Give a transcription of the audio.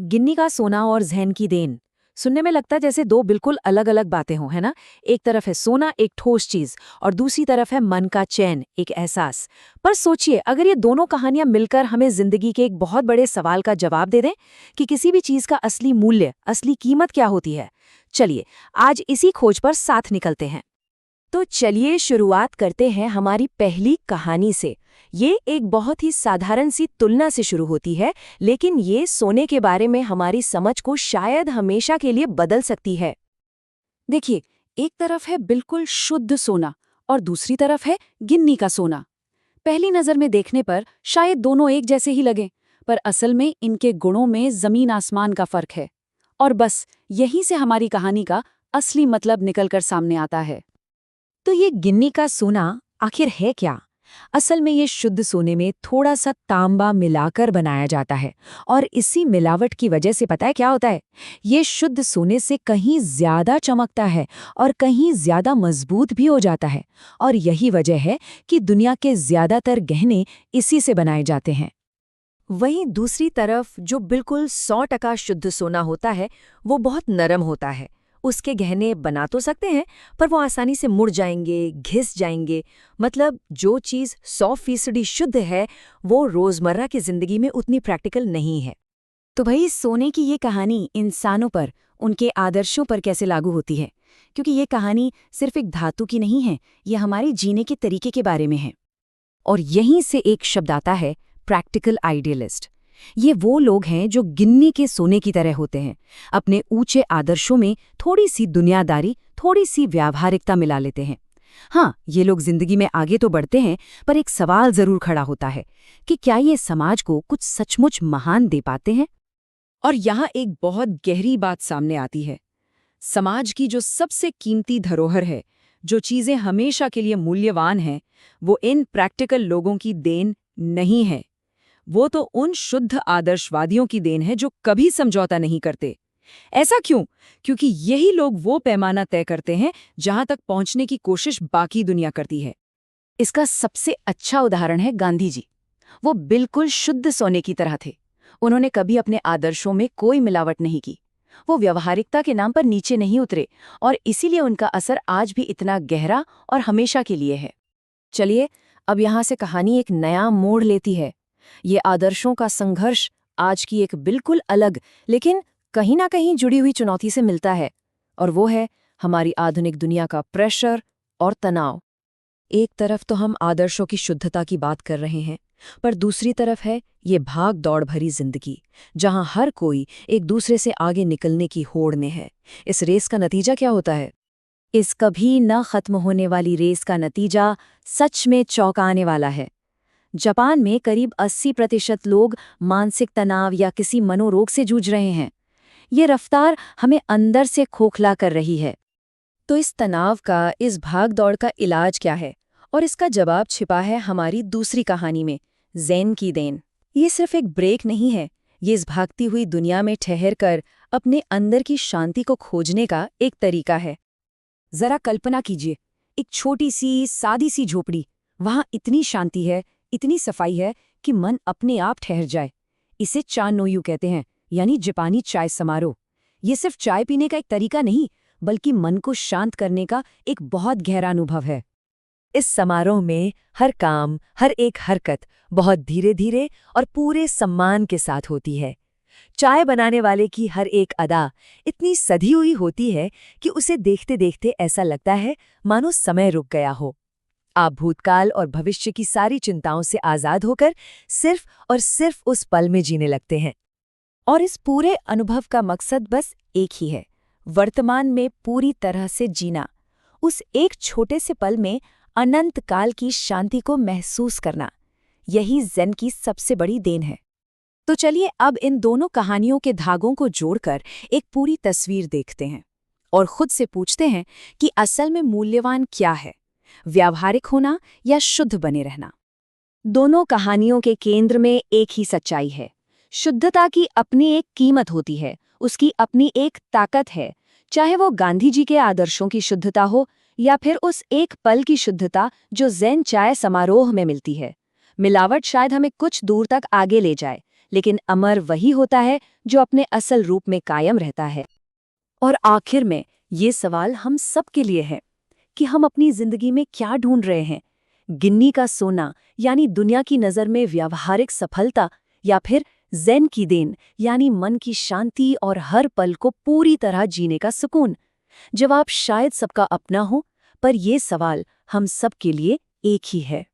गिन्नी का सोना और ज़हन की देन। सुनने में लगता है जैसे दो बिल्कुल अलग अलग बातें हों, है ना? एक तरफ है सोना, एक ठोस चीज, और दूसरी तरफ है मन का चैन, एक एहसास। पर सोचिए, अगर ये दोनों कहानियां मिलकर हमें जिंदगी के एक बहुत बड़े सवाल का जवाब दे दें कि किसी भी चीज का असली मूल्य, असली कीमत क्या होती है। चलिए, आज इसी खोज पर साथ निकलते हैं। तो चलिए शुरुआत करते हैं हमारी पहली कहानी से। ये एक बहुत ही साधारण सी तुलना से शुरू होती है, लेकिन ये सोने के बारे में हमारी समझ को शायद हमेशा के लिए बदल सकती है। देखिए, एक तरफ है बिल्कुल शुद्ध सोना और दूसरी तरफ है गिन्नी का सोना। पहली नजर में देखने पर शायद दोनों एक जैसे ही लगें, पर असल में इनके गुणों में जमीन आसमान का फर्क है। और बस यहीं से हमारी कहानी का असली मतलब निकलकर सामने आता है। तो ये गिन्नी का सोना आखिर है क्या? असल में ये शुद्ध सोने में थोड़ा सा तांबा मिलाकर बनाया जाता है, और इसी मिलावट की वजह से पता है क्या होता है? ये शुद्ध सोने से कहीं ज्यादा चमकता है और कहीं ज्यादा मजबूत भी हो जाता है। और यही वजह है कि दुनिया के ज्यादातर गहने इसी से बनाए जाते हैं। वहीं दूसरी तरफ जो बिल्कुल 100% शुद्ध सोना होता है, वो बहुत नरम होता है। उसके गहने बना तो सकते हैं, पर वो आसानी से मुड़ जाएंगे, घिस जाएंगे। मतलब जो चीज़ 100% शुद्ध है, वो रोज़मर्रा की ज़िंदगी में उतनी प्रैक्टिकल नहीं है। तो भाई, सोने की ये कहानी इंसानों पर, उनके आदर्शों पर कैसे लागू होती है? क्योंकि ये कहानी सिर्फ एक धातु की नहीं है, ये हमारे जीने के तरीके के बारे में है। और यहीं से एक शब्द आता है, प्रैक्टिकल आइडियलिस्ट। ये वो लोग हैं जो गिन्नी के सोने की तरह होते हैं। अपने ऊंचे आदर्शों में थोड़ी सी दुनियादारी, थोड़ी सी व्यावहारिकता मिला लेते हैं। हाँ, ये लोग जिंदगी में आगे तो बढ़ते हैं, पर एक सवाल जरूर खड़ा होता है कि क्या ये समाज को कुछ सचमुच महान दे पाते हैं? और यहाँ एक बहुत गहरी बात सामने आती है। समाज की जो सबसे कीमती धरोहर है, जो चीजें हमेशा के लिए मूल्यवान हैं, वो इन प्रैक्टिकल लोगों की देन नहीं है। वो तो उन शुद्ध आदर्शवादियों की देन है जो कभी समझौता नहीं करते। ऐसा क्यों? क्योंकि यही लोग वो पैमाना तय करते हैं जहां तक पहुंचने की कोशिश बाकी दुनिया करती है। इसका सबसे अच्छा उदाहरण है गांधी जी। वो बिल्कुल शुद्ध सोने की तरह थे। उन्होंने कभी अपने आदर्शों में कोई मिलावट नहीं की। वो व्यावहारिकता के नाम पर नीचे नहीं उतरे, और इसीलिए उनका असर आज भी इतना गहरा और हमेशा के लिए है। चलिए, अब यहाँ से कहानी एक नया मोड़ लेती है। ये आदर्शों का संघर्ष आज की एक बिल्कुल अलग, लेकिन कहीं ना कहीं जुड़ी हुई चुनौती से मिलता है, और वो है हमारी आधुनिक दुनिया का प्रेशर और तनाव। एक तरफ तो हम आदर्शों की शुद्धता की बात कर रहे हैं, पर दूसरी तरफ है ये भाग दौड़ भरी जिंदगी, जहां हर कोई एक दूसरे से आगे निकलने की होड़ में है। इस रेस का नतीजा क्या होता है? इस कभी न खत्म होने वाली रेस का नतीजा सच में चौंकाने वाला है। जापान में करीब 80% लोग मानसिक तनाव या किसी मनोरोग से जूझ रहे हैं। ये रफ्तार हमें अंदर से खोखला कर रही है। तो इस तनाव का, इस भाग-दौड़ का इलाज क्या है? और इसका जवाब छिपा है हमारी दूसरी कहानी में, ज़ेन की देन। ये सिर्फ एक ब्रेक नहीं है, ये इस भागती हुई दुनिया में ठहर कर अपने अंदर की शांति को खोजने का एक तरीका है। जरा कल्पना कीजिए, एक छोटी सी सादी सी झोपड़ी, वहाँ इतनी शांति है, इतनी सफाई है कि मन अपने आप ठहर जाए। इसे चा नोयू कहते हैं, यानी जापानी चाय समारोह। ये सिर्फ चाय पीने का एक तरीका नहीं, बल्कि मन को शांत करने का एक बहुत गहरा अनुभव है। इस समारोह में हर काम, हर एक हरकत बहुत धीरे धीरे और पूरे सम्मान के साथ होती है। चाय बनाने वाले की हर एक अदा इतनी सधी हुई होती है कि उसे देखते देखते ऐसा लगता है मानो समय रुक गया हो। आप भूतकाल और भविष्य की सारी चिंताओं से आज़ाद होकर सिर्फ और सिर्फ उस पल में जीने लगते हैं। और इस पूरे अनुभव का मकसद बस एक ही है, वर्तमान में पूरी तरह से जीना। उस एक छोटे से पल में अनंत काल की शांति को महसूस करना। यही ज़ेन की सबसे बड़ी देन है। तो चलिए, अब इन दोनों कहानियों के धागों को जोड़कर एक पूरी तस्वीर देखते हैं और खुद से पूछते हैं कि असल में मूल्यवान क्या है, व्यावहारिक होना या शुद्ध बने रहना। दोनों कहानियों के केंद्र में एक ही सच्चाई है। शुद्धता की अपनी एक कीमत होती है, उसकी अपनी एक ताकत है। चाहे वो गांधी जी के आदर्शों की शुद्धता हो या फिर उस एक पल की शुद्धता जो ज़ेन चाय समारोह में मिलती है। मिलावट शायद हमें कुछ दूर तक आगे ले जाए, लेकिन अमर वही होता है जो अपने असल रूप में कायम रहता है। और आखिर में ये सवाल हम सब के लिए है कि हम अपनी जिंदगी में क्या ढूंढ रहे हैं, गिन्नी का सोना यानी दुनिया की नज़र में व्यावहारिक सफलता, या फिर ज़ेन की देन यानी मन की शांति और हर पल को पूरी तरह जीने का सुकून। जवाब शायद सबका अपना हो, पर ये सवाल हम सब के लिए एक ही है।